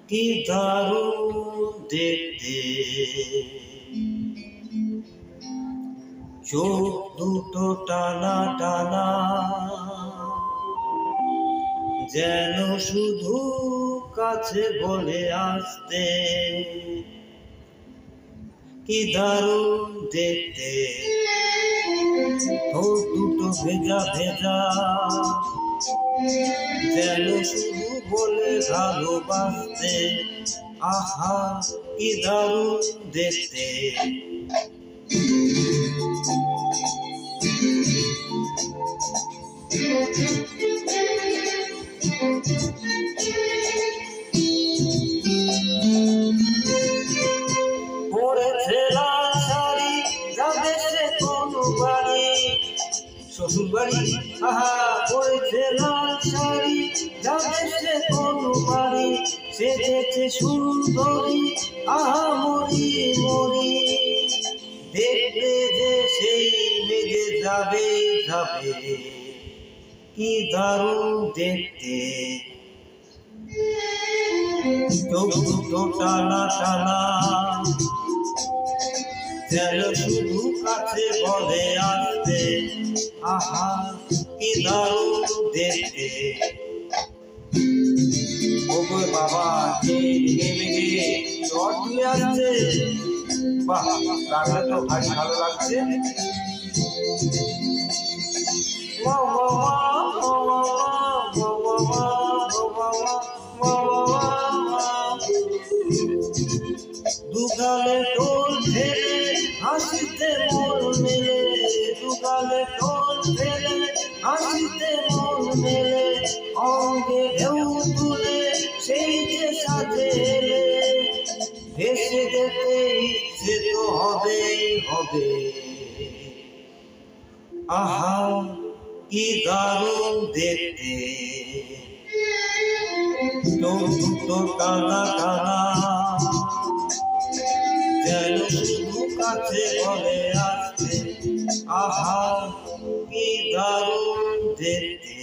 কি দারুণ দেখতে, চোখ দুটো টানা টানা, যেন শুধু কাছে বলে আসতে। কি দারুণ দেখতে, ঠোঁট দুটো ভেজা ভেজা, যেন শুধু বলে ভালোবাসতে। আহা কি দারুণ দেখতে। পড়েছে লাল শাড়ি, যাবে সে কোনো বাড়ি, শ্বশুর বাড়ি। আহা পড়েছে লাল শাড়ি, যাবে সে কোনো বাড়ি, সেজেছে সুন্দরী। আহা মরি মরি, দেখবে যে সেই মেঘে যাবে যাবে। কি দারুণ দেখতে, চোখ দুটো টানা টানা, যেন শুধু কাছে বলে আসতে। আহা কি দারুণ দেখতে। ওগো বাবা কি মেঘে মেঘে ঝড় তুলে আসছে। বাহ, গানটা তো ভারী ভালো লাগছে। দুগালে টোল ফেলে হাসিতে মন মেলে, দুগালে টোল ফেলে হাসিতে মন মেলে, অঙ্গে ঢেউ তুলে সেই যে সাজে এলে, ভেসে যেতে ইচ্ছে তো হবেই হবে। আহা কি দারুণ দেখতে, চোখ দুটো টানা টানা, যেন শুধু কাছে বলে আসতে। আহা কি দারুণ দেখতে।